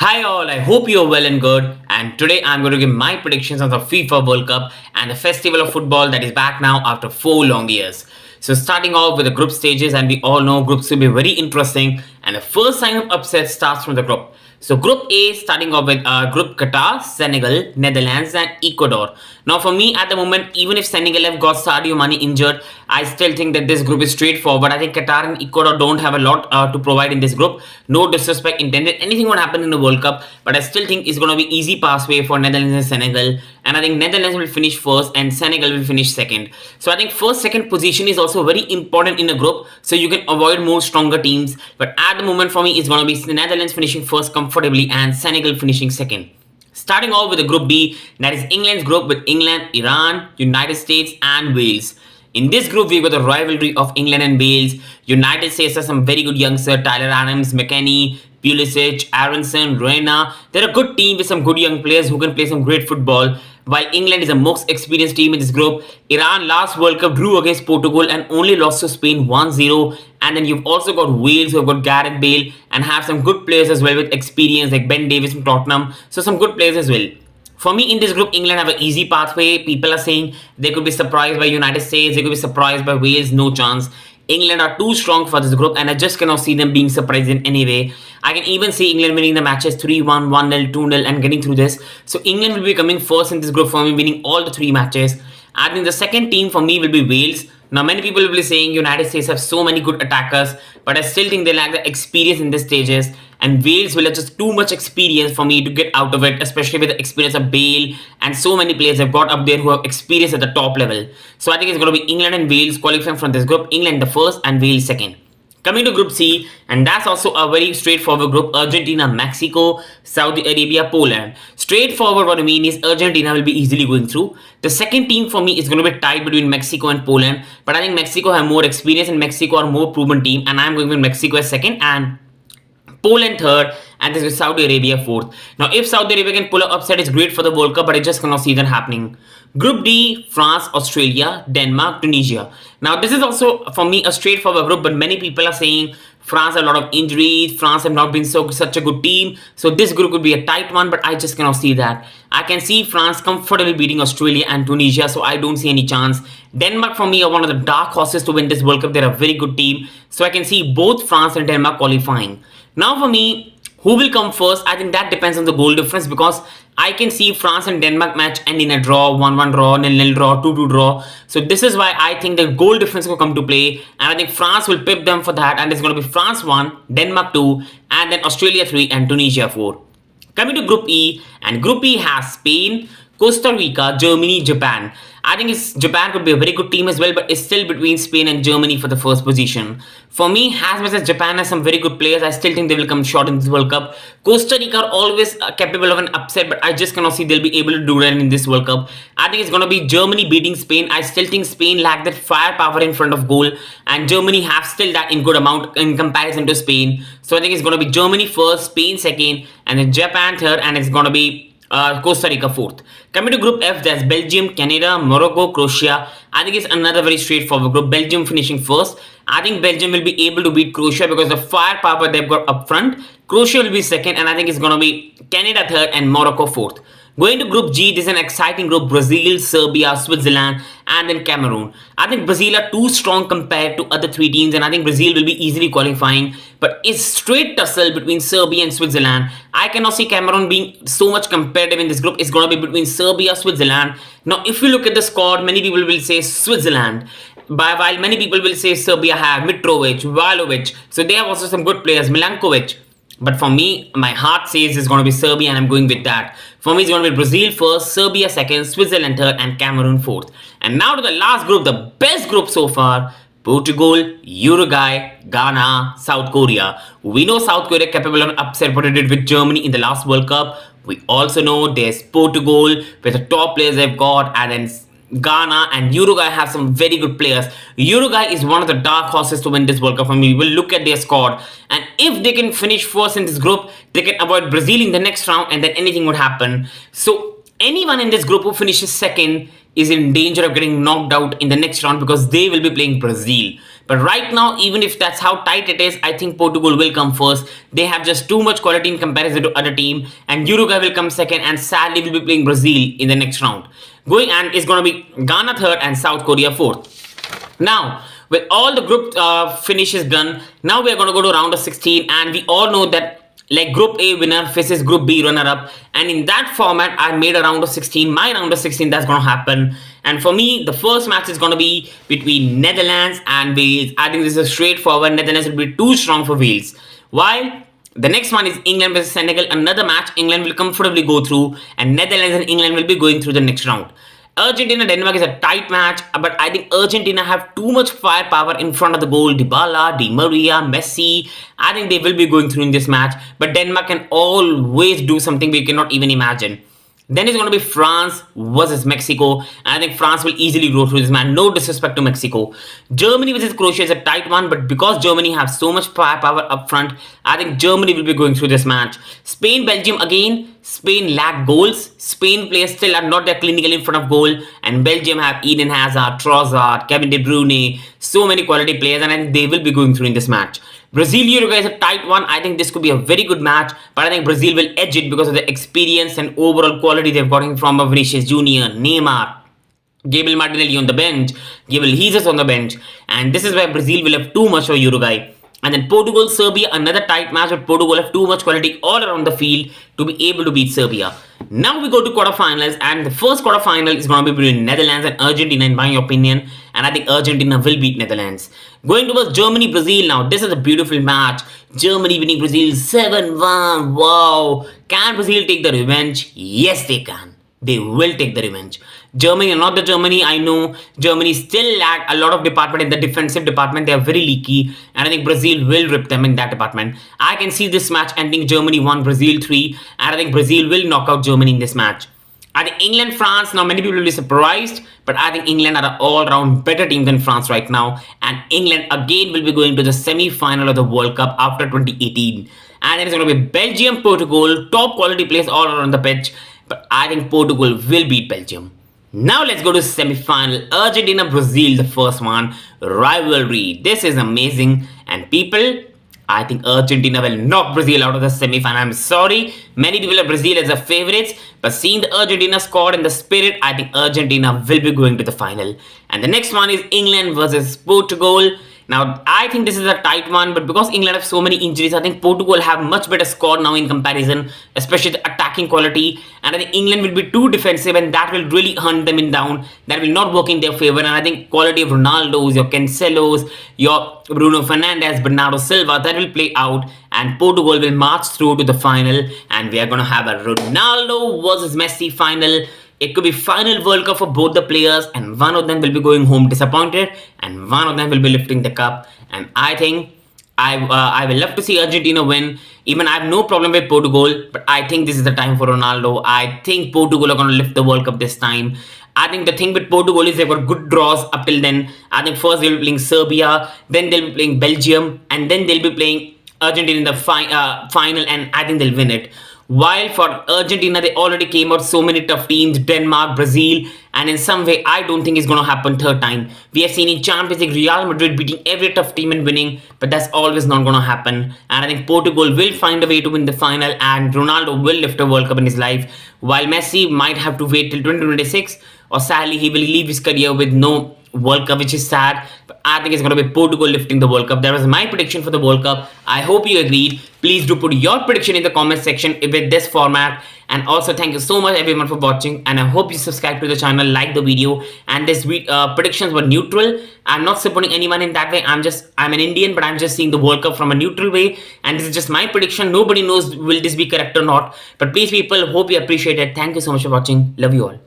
Hi all, I hope you're well and good. And today I'm going to give my predictions on the FIFA World Cup and the festival of football that is back now after 4 long years. So starting off with the group stages, and we all know groups will be very interesting. And the first sign of upset starts from the group. So Group A, starting off with Group Qatar, Senegal, Netherlands, and Ecuador. Now, for me at the moment, even if Senegal have got Sadio Mane injured, I still think that this group is straightforward. I think Qatar and Ecuador don't have a lot to provide in this group. No disrespect intended. Anything would happen in the World Cup, but I still think it's going to be easy pathway for Netherlands and Senegal. And I think Netherlands will finish first and Senegal will finish second. So I think first, second position is also very important in a group, so you can avoid more stronger teams. But at the moment, for me, it's going to be Netherlands finishing first comfortably and Senegal finishing second. Starting off with the Group B, that is England's group with England, Iran, United States and Wales. In this group, we've got the rivalry of England and Wales. United States has some very good youngsters, Tyler Adams, McKennie, Pulisic, Aronson, Reina. They're a good team with some good young players who can play some great football. While England is the most experienced team in this group, Iran last World Cup drew against Portugal and only lost to Spain 1-0. And then you've also got Wales, who have got Gareth Bale and have some good players as well with experience like Ben Davies from Tottenham. So some good players as well. For me, in this group, England have an easy pathway. People are saying they could be surprised by United States, they could be surprised by Wales. No chance. England are too strong for this group, and I just cannot see them being surprised in any way. I can even see England winning the matches 3-1, 1-0, 2-0 and getting through this. So England will be coming first in this group for me, winning all the three matches. I think the second team for me will be Wales. Now, many people will be saying United States have so many good attackers, but I still think they lack the experience in these stages. And Wales will have just too much experience for me to get out of it, especially with the experience of Bale and so many players have got up there who have experience at the top level. So I think it's going to be England and Wales qualifying from this group. England the first and Wales second. Coming to Group C, and that's also a very straightforward group. Argentina, Mexico, Saudi Arabia, Poland. Straightforward, what I mean is Argentina will be easily going through. The second team for me is going to be tied between Mexico and Poland. But I think Mexico have more experience and Mexico are more proven team. And I'm going with Mexico as second and Poland third, and this is Saudi Arabia fourth. Now, if Saudi Arabia can pull up upset, it's great for the World Cup, but I just cannot see that happening. Group D, France, Australia, Denmark, Tunisia. Now, this is also, for me, a straightforward group, but many people are saying France have a lot of injuries. France have not been such a good team. So this group could be a tight one, but I just cannot see that. I can see France comfortably beating Australia and Tunisia, so I don't see any chance. Denmark, for me, are one of the dark horses to win this World Cup. They're a very good team. So I can see both France and Denmark qualifying. Now, for me, who will come first? I think that depends on the goal difference, because I can see France and Denmark match end in a draw, 1-1 draw, 0-0 draw, 2-2 draw. So this is why I think the goal difference will come to play, and I think France will pip them for that, and it's going to be France 1, Denmark 2, and then Australia 3 and Tunisia 4. Coming to Group E, and Group E has Spain, Costa Rica, Germany, Japan. I think Japan could be a very good team as well, but it's still between Spain and Germany for the first position. For me, as much as Japan has some very good players, I still think they will come short in this World Cup. Costa Rica are always capable of an upset, but I just cannot see they'll be able to do that in this World Cup. I think it's going to be Germany beating Spain. I still think Spain lack that firepower in front of goal, and Germany have still that in good amount in comparison to Spain. So I think it's going to be Germany first, Spain second, and then Japan third, and it's going to be Costa Rica fourth. Coming to Group F, there's Belgium, Canada, Morocco, Croatia. I think it's another very straightforward group. Belgium finishing first. I think Belgium will be able to beat Croatia because the firepower they've got up front. Croatia will be second, and I think it's going to be Canada third and Morocco fourth. Going to Group G, this is an exciting group. Brazil, Serbia, Switzerland, and then Cameroon. I think Brazil are too strong compared to other three teams, and I think Brazil will be easily qualifying. But it's straight tussle between Serbia and Switzerland. I cannot see Cameroon being so much competitive in this group. It's going to be between Serbia, Switzerland. Now, if you look at the squad, many people will say Switzerland. While many people will say Serbia have Mitrovic, Valovic. So they have also some good players, Milankovic. But for me, my heart says it's going to be Serbia, and I'm going with that. For me, it's going to be Brazil first, Serbia second, Switzerland third, and Cameroon fourth. And now to the last group, the best group so far. Portugal, Uruguay, Ghana, South Korea. We know South Korea capable of an upset what it did with Germany in the last World Cup. We also know there's Portugal with the top players they've got, and then Ghana and Uruguay have some very good players. Uruguay is one of the dark horses to win this World Cup for me. We'll look at their squad, and if they can finish first in this group, they can avoid Brazil in the next round, and then anything would happen. So anyone in this group who finishes second is in danger of getting knocked out in the next round because they will be playing Brazil. But right now, even if that's how tight it is, I think Portugal will come first. They have just too much quality in comparison to other team, and Uruguay will come second, and sadly will be playing Brazil in the next round. Going and it's going to be Ghana third and South Korea fourth. Now, with all the group finishes done, now we are going to go to round of 16, and we all know that like Group A winner faces Group B runner up, and in that format I made a round of 16, my round of 16 that's going to happen. And for me, the first match is going to be between Netherlands and Wales. I think this is straightforward. Netherlands will be too strong for Wales, while the next one is England versus Senegal, another match England will comfortably go through, and Netherlands and England will be going through the next round. Argentina-Denmark is a tight match, but I think Argentina have too much firepower in front of the goal. Dybala, Di Maria, Messi, I think they will be going through in this match, but Denmark can always do something we cannot even imagine. Then it's going to be France versus Mexico. I think France will easily go through this match. No disrespect to Mexico. Germany versus Croatia is a tight one, but because Germany have so much firepower up front, I think Germany will be going through this match. Spain, Belgium again. Spain lack goals. Spain players still are not that clinical in front of goal, and Belgium have Eden Hazard, Trossard, Kevin De Bruyne, so many quality players, and I think they will be going through in this match. Brazil-Uruguay is a tight one. I think this could be a very good match, but I think Brazil will edge it because of the experience and overall quality they've gotten from Vinicius Jr., Neymar, Gabriel Martinelli on the bench, Gabriel Jesus on the bench, and this is why Brazil will have too much for Uruguay. And then Portugal, Serbia, another tight match, but Portugal have too much quality all around the field to be able to beat Serbia. Now we go to quarterfinals, and the first quarterfinal is going to be between Netherlands and Argentina in my opinion, and I think Argentina will beat Netherlands. Going towards Germany, Brazil now, this is a beautiful match. Germany winning Brazil 7-1, wow. Can Brazil take the revenge? Yes, they can. They will take the revenge. Germany, not the Germany, I know Germany still lack a lot of department in the defensive department. They are very leaky, and I think Brazil will rip them in that department. I can see this match ending Germany 1, Brazil 3, and I think Brazil will knock out Germany in this match. I think England, France, now many people will be surprised, but I think England are an all-round better team than France right now, and England again will be going to the semi-final of the World Cup after 2018. And then it's going to be Belgium, Portugal, top quality players all around the pitch, but I think Portugal will beat Belgium. Now let's go to semi-final. Argentina, Brazil, the first one. Rivalry. This is amazing. And people, I think Argentina will knock Brazil out of the semi-final. I'm sorry. Many people have Brazil as a favorites. But seeing the Argentina squad and the spirit, I think Argentina will be going to the final. And the next one is England versus Portugal. Now, I think this is a tight one, but because England have so many injuries, I think Portugal have much better squad now in comparison, especially the attacking quality. And I think England will be too defensive, and that will really hunt them in down. That will not work in their favor. And I think quality of Ronaldo's, your Cancelos, your Bruno Fernandes, Bernardo Silva, that will play out. And Portugal will march through to the final. And we are going to have a Ronaldo versus Messi final. It could be final World Cup for both the players, and one of them will be going home disappointed, and one of them will be lifting the cup. And I think I will love to see Argentina win. Even I have no problem with Portugal, but I think this is the time for Ronaldo. I think Portugal are going to lift the World Cup this time. I think the thing with Portugal is they've got good draws up till then. I think first they'll be playing Serbia, then they'll be playing Belgium, and then they'll be playing Argentina in the final, and I think they'll win it. While for Argentina, they already came out so many tough teams, Denmark, Brazil, and in some way, I don't think it's going to happen third time. We have seen in Champions League, Real Madrid beating every tough team and winning, but that's always not going to happen. And I think Portugal will find a way to win the final, and Ronaldo will lift a World Cup in his life, while Messi might have to wait till 2026, or sadly, he will leave his career with no World Cup, which is sad. But I think it's going to be Portugal lifting the World Cup. That was my prediction for the World Cup. I hope you agreed. Please do put your prediction in the comment section with this format. And also thank you so much everyone for watching, and I hope you subscribe to the channel, like the video. And this predictions were neutral. I'm not supporting anyone in that way. I'm an Indian, but I'm just seeing the World Cup from a neutral way, and this is just my prediction. Nobody knows will this be correct or not, but please people, hope you appreciate it. Thank you so much for watching. Love you all.